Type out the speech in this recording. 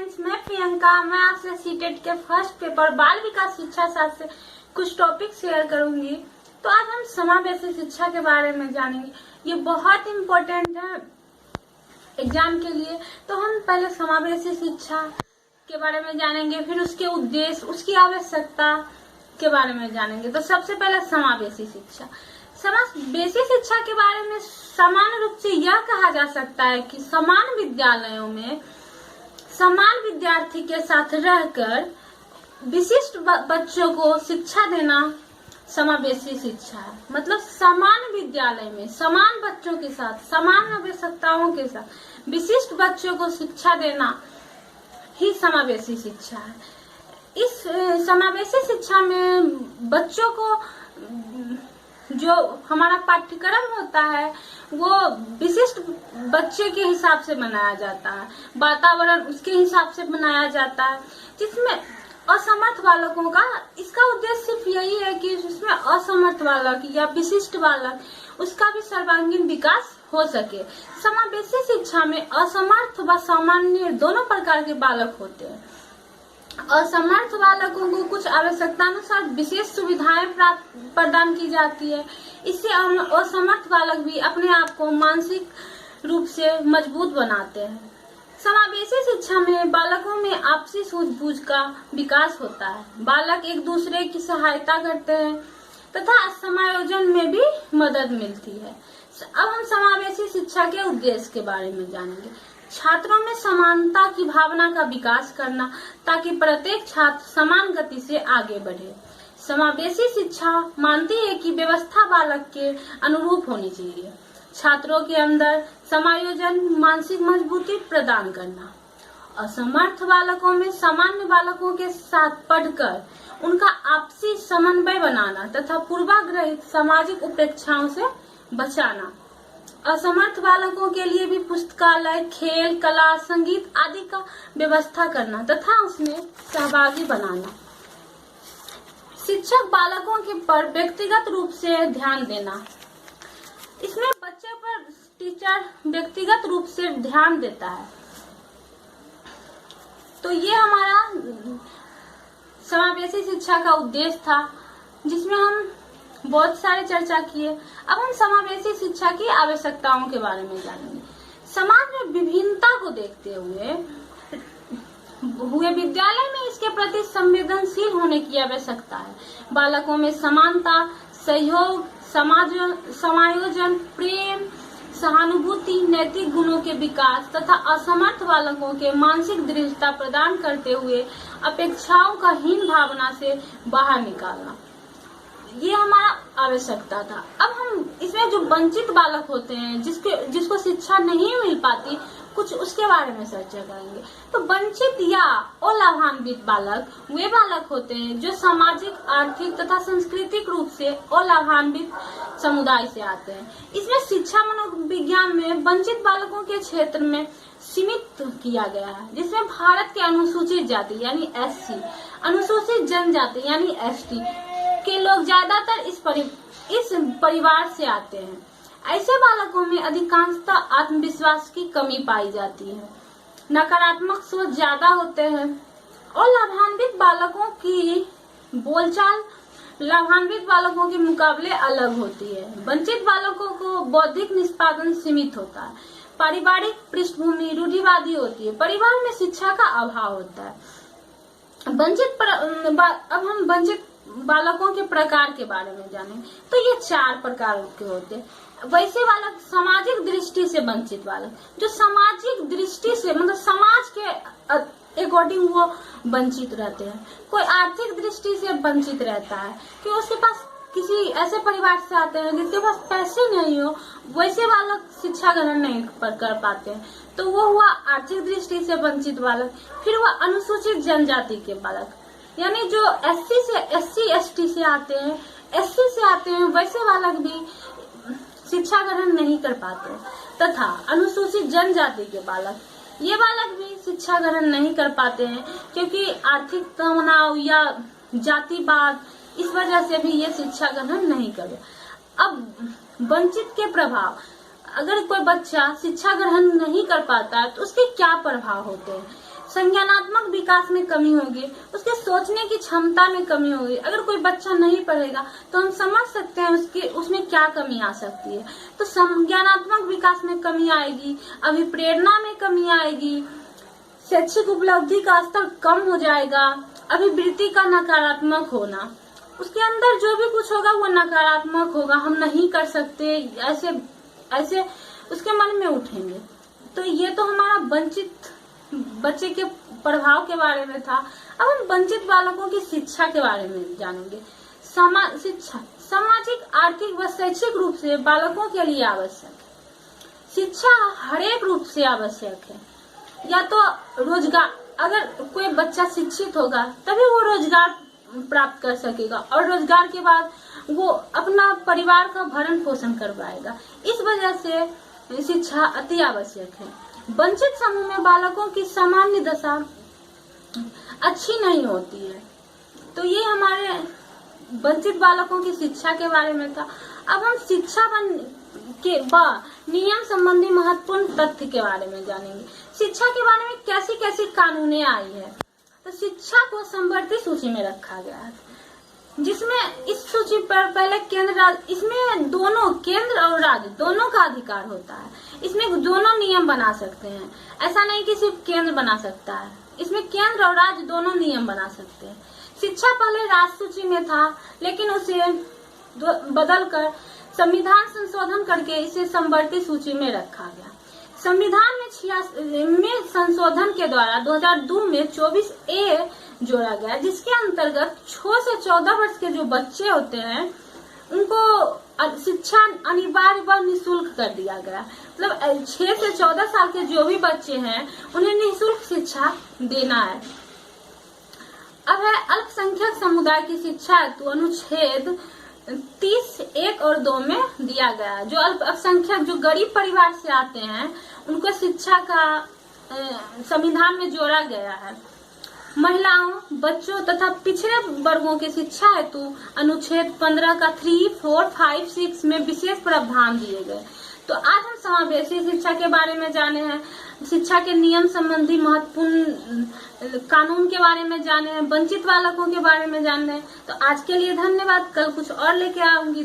Friends, मैं प्रियंका। मैं आपसे सीटेट के फर्स्ट पेपर बाल विकास शिक्षा शास्त्र से कुछ टॉपिक शेयर करूंगी। तो आज हम समावेशी शिक्षा के बारे में जानेंगे। ये बहुत इम्पोर्टेंट है एग्जाम के लिए। तो हम पहले समावेशी शिक्षा के बारे में जानेंगे, फिर उसके उद्देश्य, उसकी आवश्यकता के बारे में जानेंगे। तो सबसे पहले समावेशी शिक्षा। समावेशी शिक्षा के बारे में सामान्य रूप से यह कहा जा सकता है कि समान विद्यालयों में समान विद्यार्थी के साथ रहकर विशिष्ट बच्चों को शिक्षा देना समावेशी शिक्षा है। मतलब समान विद्यालय में समान बच्चों के साथ, समान आवश्यकताओं के साथ विशिष्ट बच्चों को शिक्षा देना ही समावेशी शिक्षा है। इस समावेशी शिक्षा में बच्चों को जो हमारा पाठ्यक्रम होता है वो विशिष्ट बच्चे के हिसाब से बनाया जाता है, वातावरण उसके हिसाब से बनाया जाता है, जिसमें असमर्थ बालकों का, इसका उद्देश्य सिर्फ यही है कि उसमें असमर्थ बालक या विशिष्ट बालक उसका भी सर्वांगीण विकास हो सके। समावेशी शिक्षा में असमर्थ व सामान्य दोनों प्रकार के बालक होते हैं। असमर्थ बालकों को कुछ आवश्यकतानुसार विशेष सुविधाएं प्रदान की जाती है। इससे असमर्थ बालक भी अपने आप को मानसिक रूप से मजबूत बनाते हैं। समावेशी शिक्षा में बालकों में आपसी सूझबूझ का विकास होता है। बालक एक दूसरे की सहायता करते हैं तथा समायोजन में भी मदद मिलती है। अब हम समावेशी शिक्षा के उद्देश्य के बारे में जानेंगे। छात्रों में समानता की भावना का विकास करना ताकि प्रत्येक छात्र समान गति से आगे बढ़े। समावेशी शिक्षा मानती है कि व्यवस्था बालक के अनुरूप होनी चाहिए। छात्रों के अंदर समायोजन, मानसिक मजबूती प्रदान करना। असमर्थ बालकों में सामान्य बालकों के साथ पढ़कर उनका आपसी समन्वय बनाना तथा पूर्वाग्रहित सामाजिक उपेक्षाओं से बचाना। असमर्थ बालकों के लिए भी पुस्तकालय, खेल, कला, संगीत आदि का व्यवस्था करना तथा उसमें सहभागी बनाना। शिक्षक बालकों के पर व्यक्तिगत रूप से ध्यान देना। इसमें बच्चे पर टीचर व्यक्तिगत रूप से ध्यान देता है। तो ये हमारा समावेशी शिक्षा का उद्देश्य था, जिसमें हम बहुत सारे चर्चा किए। अब हम समावेशी शिक्षा की आवश्यकताओं के बारे में जानेंगे। समाज में विभिन्नता को देखते हुए विद्यालय में इसके प्रति संवेदनशील होने की आवश्यकता है। बालकों में समानता, सहयोग, समायोजन, प्रेम, सहानुभूति, नैतिक गुणों के विकास तथा असमर्थ बालकों के मानसिक दृढ़ता प्रदान करते हुए अपेक्षाओं का हीन भावना से बाहर निकालना, ये हमारा आवश्यकता था। अब हम इसमें जो वंचित बालक होते हैं, जिसको शिक्षा नहीं मिल पाती, कुछ उसके बारे में चर्चा करेंगे। तो वंचित या अलाभान्वित बालक वे बालक होते हैं जो सामाजिक, आर्थिक तथा सांस्कृतिक रूप से अलाभान्वित समुदाय से आते हैं। इसमें शिक्षा मनोविज्ञान में वंचित बालकों के क्षेत्र में सीमित किया गया है, जिसमें भारत के अनुसूचित जाति यानी SC, अनुसूचित जनजाति यानी ST के लोग ज्यादातर इस परिवार से आते हैं। ऐसे बालकों में अधिकांशतः आत्मविश्वास की कमी पाई जाती है, नकारात्मक सोच ज्यादा होते हैं और लाभान्वित बालकों की बोलचाल लाभान्वित बालकों के मुकाबले अलग होती है। वंचित बालकों को बौद्धिक निष्पादन सीमित होता है, पारिवारिक पृष्ठभूमि रूढ़िवादी होती है, परिवार में शिक्षा का अभाव होता है। अब हम वंचित बालकों के प्रकार के बारे में जानें। तो ये 4 प्रकार के होते हैं। वैसे बालक, सामाजिक दृष्टि से वंचित बालक, जो सामाजिक दृष्टि से मतलब समाज के अकॉर्डिंग वो वंचित रहते हैं। कोई आर्थिक दृष्टि से वंचित रहता है कि उसके पास किसी ऐसे परिवार से आते हैं जिसके पास पैसे नहीं हो, वैसे बालक शिक्षा ग्रहण नहीं कर पाते हैं, तो वो हुआ आर्थिक दृष्टि से वंचित बालक। फिर वह अनुसूचित जनजाति के बालक, यानी जो SC ST से आते हैं, SC से आते हैं, वैसे बालक भी शिक्षा ग्रहण नहीं कर पाते। तथा अनुसूचित जनजाति के बालक, ये बालक भी शिक्षा ग्रहण नहीं कर पाते हैं क्योंकि आर्थिक तनाव या जातिवाद, इस वजह से भी ये शिक्षा ग्रहण नहीं करे। अब वंचित के प्रभाव, अगर कोई बच्चा शिक्षा ग्रहण नहीं कर पाता है तो उसके क्या प्रभाव होते हैं। संज्ञानात्मक विकास में कमी होगी, उसके सोचने की क्षमता में कमी होगी। अगर कोई बच्चा नहीं पढ़ेगा तो हम समझ सकते हैं उसमें क्या कमी आ सकती है। तो संज्ञानात्मक विकास में कमी आएगी, अभिप्रेरणा में कमी आएगी, शैक्षिक उपलब्धि का स्तर कम हो जाएगा, अभिवृत्ति का नकारात्मक होना, उसके अंदर जो भी कुछ होगा वो नकारात्मक होगा, हम नहीं कर सकते, ऐसे उसके मन में उठेंगे। तो ये तो हमारा वंचित बच्चे के प्रभाव के बारे में था। अब हम वंचित बालकों की शिक्षा के बारे में जानेंगे। शिक्षा सामाजिक, आर्थिक व शैक्षिक रूप से बालकों के लिए आवश्यक है। शिक्षा हर एक रूप से आवश्यक है। या तो रोजगार, अगर कोई बच्चा शिक्षित होगा तभी वो रोजगार प्राप्त कर सकेगा और रोजगार के बाद वो अपना परिवार का भरण पोषण कर पाएगा। इस वजह से शिक्षा अति आवश्यक है। वंचित समूह में बालकों की सामान्य दशा अच्छी नहीं होती है। तो ये हमारे वंचित बालकों की शिक्षा के बारे में था। अब हम शिक्षा के नियम संबंधी महत्वपूर्ण तथ्य के बारे में जानेंगे। शिक्षा के बारे में कैसी कैसी कानूनें आई है। तो शिक्षा को संवर्ती सूची में रखा गया है, जिसमें इस सूची पर पहले केंद्र राज्य, इसमें दोनों केंद्र और राज्य दोनों का अधिकार होता है। इसमें दोनों नियम बना सकते हैं, ऐसा नहीं कि सिर्फ केंद्र बना सकता है, इसमें केंद्र और राज्य दोनों नियम बना सकते हैं। शिक्षा पहले राज्य सूची में था, लेकिन उसे बदलकर संविधान संशोधन करके इसे संवर्ती सूची में रखा गया। संविधान में संशोधन के द्वारा 2002 में 24A जोड़ा गया, जिसके अंतर्गत 6 से 14 वर्ष के जो बच्चे होते हैं उनको शिक्षा अनिवार्य व निःशुल्क कर दिया गया। मतलब 6 से 14 साल के जो भी बच्चे हैं उन्हें निःशुल्क शिक्षा देना है। अब है अल्पसंख्यक समुदाय की शिक्षा हेतु अनुच्छेद 30(1) और 2 में दिया गया है। जो अल्पसंख्यक, जो गरीब परिवार से आते हैं, उनको शिक्षा का संविधान में जोड़ा गया है। महिलाओं, बच्चों तथा पिछड़े वर्गों की शिक्षा हेतु अनुच्छेद 15 का 3, 4, 5, 6 में विशेष प्रावधान दिए गए। तो आज हम समावेशी शिक्षा के बारे में जाने हैं, शिक्षा के नियम संबंधी महत्वपूर्ण कानून के बारे में जाने हैं, वंचित बालकों के बारे में जानने हैं। तो आज के लिए धन्यवाद। कल कुछ और लेके आऊंगी।